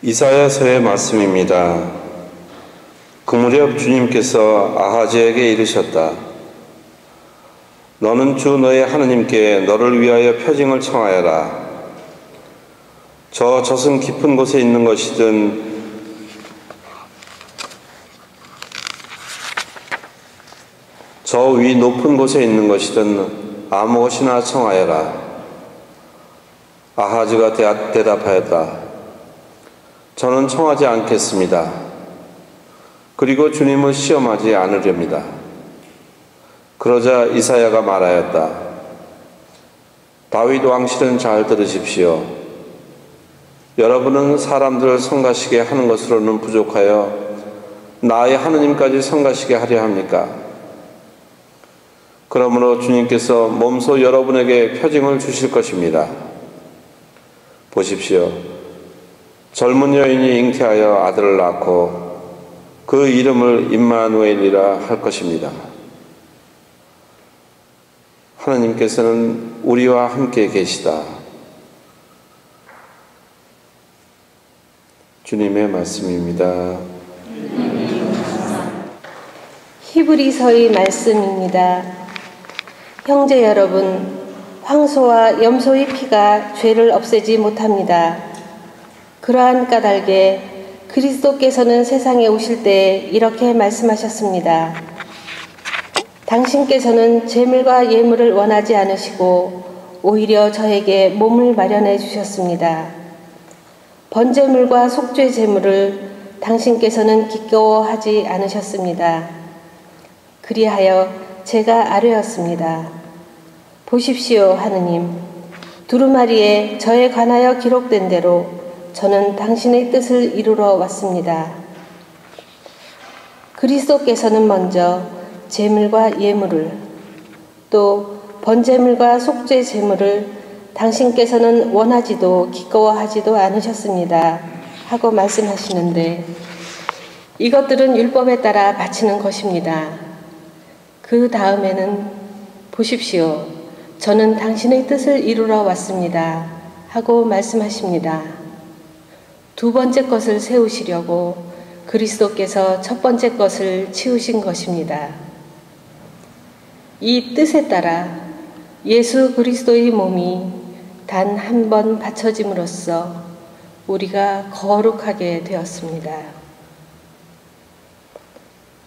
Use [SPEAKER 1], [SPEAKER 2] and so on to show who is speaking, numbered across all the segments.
[SPEAKER 1] 이사야서의 말씀입니다. 그 무렵 주님께서 아하즈에게 이르셨다. 너는 주 너의 하느님께 너를 위하여 표징을 청하여라. 저 젖은 깊은 곳에 있는 것이든 저 위 높은 곳에 있는 것이든 아무 것이나 청하여라. 아하즈가 대답하였다. 저는 청하지 않겠습니다. 그리고 주님을 시험하지 않으렵니다. 그러자 이사야가 말하였다. 다윗 왕실은 잘 들으십시오. 여러분은 사람들을 성가시게 하는 것으로는 부족하여 나의 하느님까지 성가시게 하려 합니까? 그러므로 주님께서 몸소 여러분에게 표징을 주실 것입니다. 보십시오. 젊은 여인이 잉태하여 아들을 낳고 그 이름을 임마누엘이라 할 것입니다. 하나님께서는 우리와 함께 계시다. 주님의 말씀입니다.
[SPEAKER 2] 히브리서의 말씀입니다. 형제 여러분, 황소와 염소의 피가 죄를 없애지 못합니다. 그러한 까닭에 그리스도께서는 세상에 오실 때 이렇게 말씀하셨습니다. 당신께서는 제물과 예물을 원하지 않으시고 오히려 저에게 몸을 마련해 주셨습니다. 번제물과 속죄 제물을 당신께서는 기꺼워하지 않으셨습니다. 그리하여 제가 아뢰었습니다. 보십시오, 하느님. 두루마리에 저에 관하여 기록된 대로 저는 당신의 뜻을 이루러 왔습니다. 그리스도께서는 먼저 제물과 예물을, 또 번제물과 속죄 제물을 당신께서는 원하지도 기꺼워하지도 않으셨습니다. 하고 말씀하시는데, 이것들은 율법에 따라 바치는 것입니다. 그 다음에는 보십시오. 저는 당신의 뜻을 이루러 왔습니다. 하고 말씀하십니다. 두 번째 것을 세우시려고 그리스도께서 첫 번째 것을 치우신 것입니다. 이 뜻에 따라 예수 그리스도의 몸이 단 한 번 바쳐짐으로써 우리가 거룩하게 되었습니다.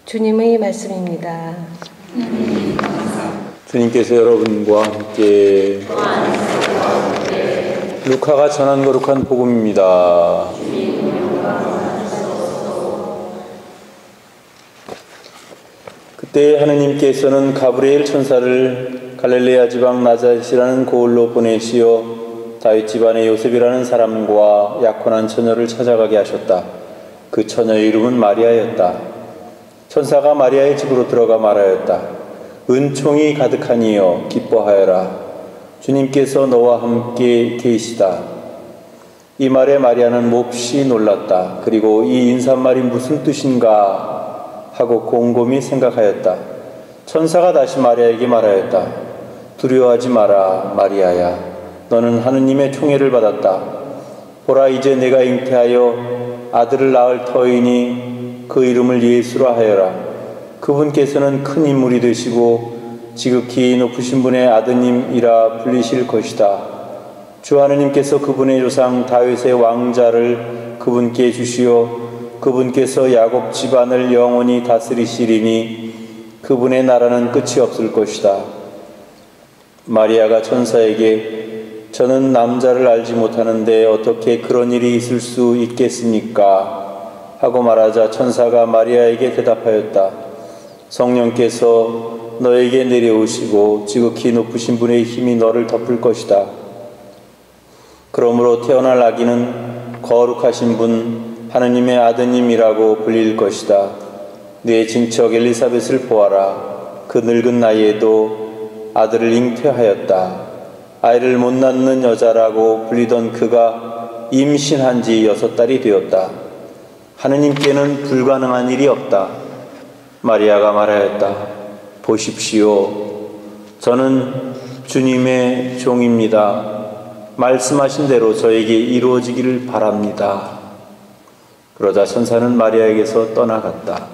[SPEAKER 2] 주님의 말씀입니다.
[SPEAKER 3] 주님께서 여러분과 함께 루카가 전한 거룩한 복음입니다. 그때 하느님께서는 가브리엘 천사를 갈릴레아 지방 나자렛이라는 고을로 보내시어 다윗 집안의 요셉이라는 사람과 약혼한 처녀를 찾아가게 하셨다. 그 처녀의 이름은 마리아였다. 천사가 마리아의 집으로 들어가 말하였다. 은총이 가득하니여 기뻐하여라. 주님께서 너와 함께 계시다. 이 말에 마리아는 몹시 놀랐다. 그리고 이 인사말이 무슨 뜻인가 하고 곰곰이 생각하였다. 천사가 다시 마리아에게 말하였다. 두려워하지 마라, 마리아야. 너는 하느님의 총애를 받았다. 보라, 이제 내가 잉태하여 아들을 낳을 터이니 그 이름을 예수라 하여라. 그분께서는 큰 인물이 되시고 지극히 높으신 분의 아드님이라 불리실 것이다. 주 하느님께서 그분의 조상 다윗의 왕자를 그분께 주시어 그분께서 야곱 집안을 영원히 다스리시리니 그분의 나라는 끝이 없을 것이다. 마리아가 천사에게 저는 남자를 알지 못하는데 어떻게 그런 일이 있을 수 있겠습니까? 하고 말하자 천사가 마리아에게 대답하였다. 성령께서 너에게 내려오시고 지극히 높으신 분의 힘이 너를 덮을 것이다. 그러므로 태어날 아기는 거룩하신 분 하느님의 아드님이라고 불릴 것이다. 네 친척 엘리사벳을 보아라. 그 늙은 나이에도 아들을 잉태하였다. 아이를 못 낳는 여자라고 불리던 그가 임신한 지 6달이 되었다. 하느님께는 불가능한 일이 없다. 마리아가 말하였다. 보십시오. 저는 주님의 종입니다. 말씀하신 대로 저에게 이루어지기를 바랍니다. 그러자 천사는 마리아에게서 떠나갔다.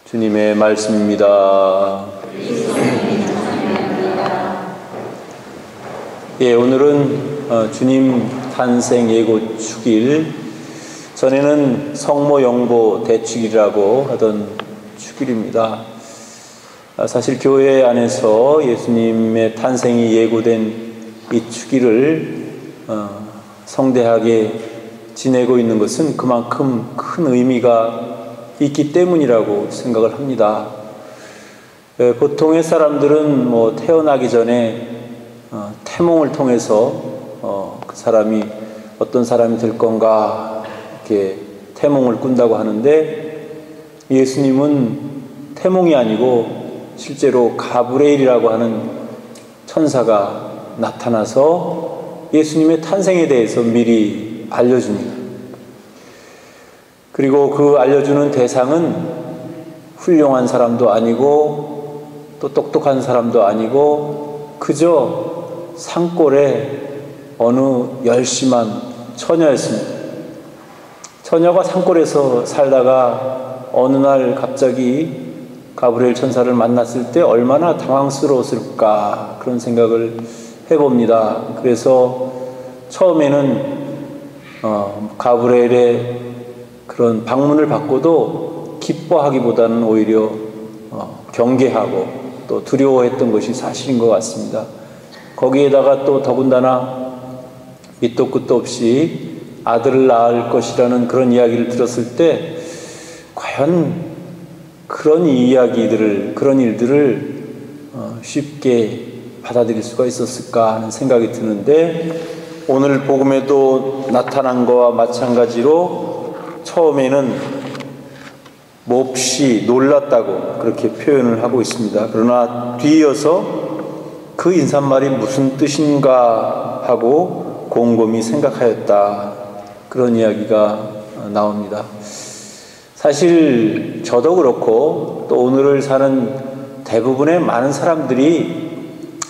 [SPEAKER 3] 주님의 말씀입니다. 예, 오늘은 주님 탄생 예고 축일, 전에는 성모 영보 대축일이라고 하던 축일입니다. 사실 교회 안에서 예수님의 탄생이 예고된 이 축일을 성대하게 지내고 있는 것은 그만큼 큰 의미가 있기 때문이라고 생각을 합니다. 보통의 사람들은 태어나기 전에 태몽을 통해서 그 사람이 어떤 사람이 될 건가 이렇게 태몽을 꾼다고 하는데, 예수님은 태몽이 아니고 실제로 가브리엘이라고 하는 천사가 나타나서 예수님의 탄생에 대해서 미리 알려줍니다. 그리고 그 알려주는 대상은 훌륭한 사람도 아니고 또 똑똑한 사람도 아니고 그저 산골의 어느 열심한 처녀였습니다. 처녀가 산골에서 살다가 어느 날 갑자기 가브리엘 천사를 만났을 때 얼마나 당황스러웠을까, 그런 생각을 해봅니다. 그래서 처음에는 가브리엘의 그런 방문을 받고도 기뻐하기보다는 오히려 경계하고 또 두려워했던 것이 사실인 것 같습니다. 거기에다가 또 더군다나 밑도 끝도 없이 아들을 낳을 것이라는 그런 이야기를 들었을 때 과연 그런 이야기들을, 그런 일들을 쉽게 받아들일 수가 있었을까 하는 생각이 드는데, 오늘 복음에도 나타난 것과 마찬가지로 처음에는 몹시 놀랐다고 그렇게 표현을 하고 있습니다. 그러나 뒤이어서 그 인사말이 무슨 뜻인가 하고 곰곰이 생각하였다, 그런 이야기가 나옵니다. 사실 저도 그렇고 또 오늘을 사는 대부분의 많은 사람들이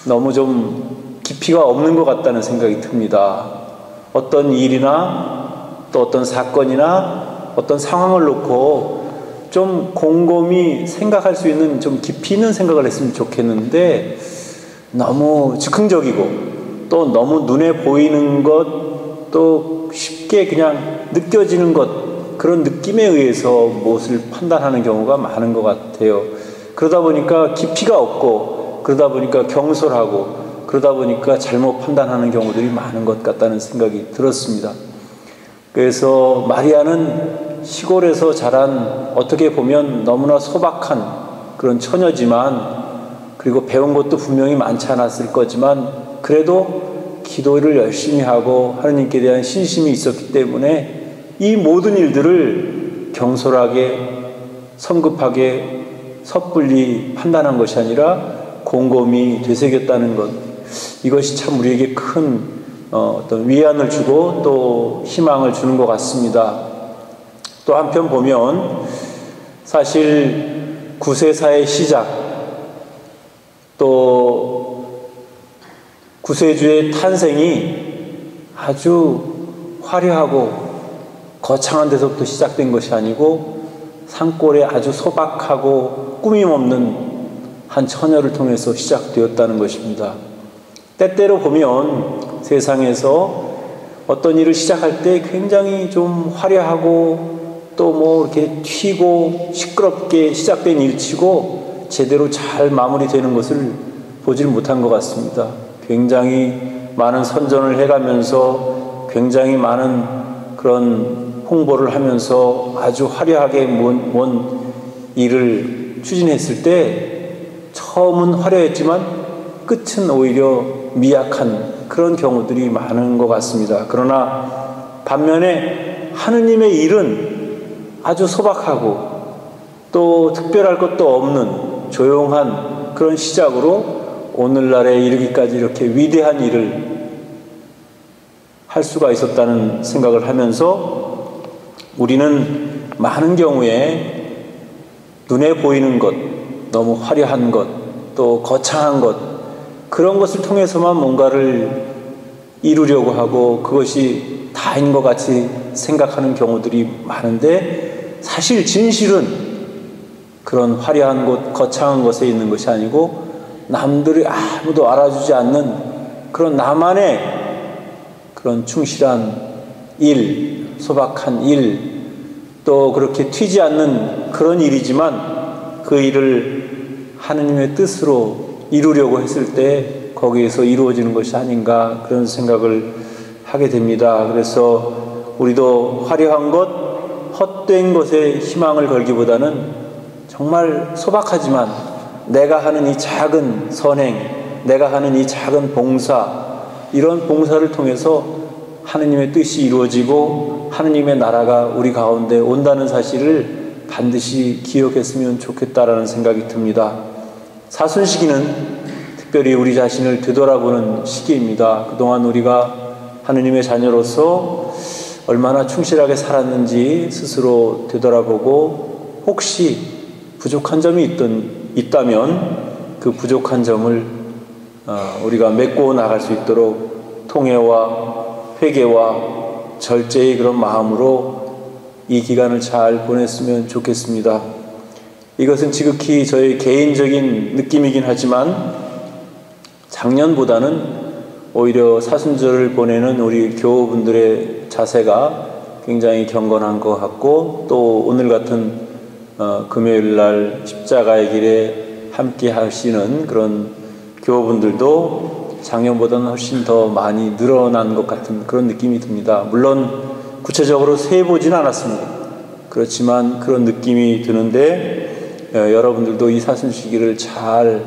[SPEAKER 3] 너무 좀 깊이가 없는 것 같다는 생각이 듭니다. 어떤 일이나 또 어떤 사건이나 어떤 상황을 놓고 좀 곰곰이 생각할 수 있는 좀 깊이 있는 생각을 했으면 좋겠는데, 너무 즉흥적이고 또 너무 눈에 보이는 것, 또 쉽게 그냥 느껴지는 것, 그런 느낌에 의해서 무엇을 판단하는 경우가 많은 것 같아요. 그러다 보니까 깊이가 없고, 그러다 보니까 경솔하고, 그러다 보니까 잘못 판단하는 경우들이 많은 것 같다는 생각이 들었습니다. 그래서 마리아는 시골에서 자란, 어떻게 보면 너무나 소박한 그런 처녀지만, 그리고 배운 것도 분명히 많지 않았을 거지만 그래도 기도를 열심히 하고 하느님께 대한 신심이 있었기 때문에 이 모든 일들을 경솔하게, 성급하게, 섣불리 판단한 것이 아니라 곰곰이 되새겼다는 것, 이것이 참 우리에게 큰 어떤 위안을 주고 또 희망을 주는 것 같습니다. 또 한편 보면 사실 구세사의 시작, 또 구세주의 탄생이 아주 화려하고 거창한 데서부터 시작된 것이 아니고 산골에 아주 소박하고 꾸밈없는 한 처녀를 통해서 시작되었다는 것입니다. 때때로 보면 세상에서 어떤 일을 시작할 때 굉장히 좀 화려하고 또 이렇게 튀고 시끄럽게 시작된 일치고 제대로 잘 마무리되는 것을 보질 못한 것 같습니다. 굉장히 많은 선전을 해가면서 굉장히 많은 그런 홍보를 하면서 아주 화려하게 뭔 일을 추진했을 때 처음은 화려했지만 끝은 오히려 미약한 그런 경우들이 많은 것 같습니다. 그러나 반면에 하느님의 일은 아주 소박하고 또 특별할 것도 없는 조용한 그런 시작으로 오늘날에 이르기까지 이렇게 위대한 일을 할 수가 있었다는 생각을 하면서 우리는 많은 경우에 눈에 보이는 것, 너무 화려한 것, 또 거창한 것, 그런 것을 통해서만 뭔가를 이루려고 하고 그것이 다인 것 같이 생각하는 경우들이 많은데 사실 진실은 그런 화려한 곳, 거창한 것에 있는 것이 아니고 남들이 아무도 알아주지 않는 그런 나만의 그런 충실한 일, 소박한 일, 또 그렇게 튀지 않는 그런 일이지만 그 일을 하느님의 뜻으로 이루려고 했을 때 거기에서 이루어지는 것이 아닌가 그런 생각을 하게 됩니다. 그래서 우리도 화려한 것, 헛된 것에 희망을 걸기보다는 정말 소박하지만 내가 하는 이 작은 선행, 내가 하는 이 작은 봉사, 이런 봉사를 통해서 하느님의 뜻이 이루어지고 하느님의 나라가 우리 가운데 온다는 사실을 반드시 기억했으면 좋겠다라는 생각이 듭니다. 사순시기는 특별히 우리 자신을 되돌아보는 시기입니다. 그동안 우리가 하느님의 자녀로서 얼마나 충실하게 살았는지 스스로 되돌아보고 혹시 부족한 점이 있다면 그 부족한 점을 우리가 메꿔 나갈 수 있도록 통회와 회개와 절제의 그런 마음으로 이 기간을 잘 보냈으면 좋겠습니다. 이것은 지극히 저의 개인적인 느낌이긴 하지만 작년보다는 오히려 사순절을 보내는 우리 교우분들의 자세가 굉장히 경건한 것 같고 또 오늘 같은 금요일 날 십자가의 길에 함께 하시는 그런 교우분들도 작년보다는 훨씬 더 많이 늘어난 것 같은 그런 느낌이 듭니다. 물론 구체적으로 세보진 않았습니다. 그렇지만 그런 느낌이 드는데 여러분들도 이 사순시기를 잘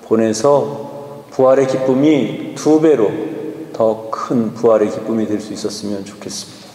[SPEAKER 3] 보내서 부활의 기쁨이 2배로 더 큰 부활의 기쁨이 될 수 있었으면 좋겠습니다.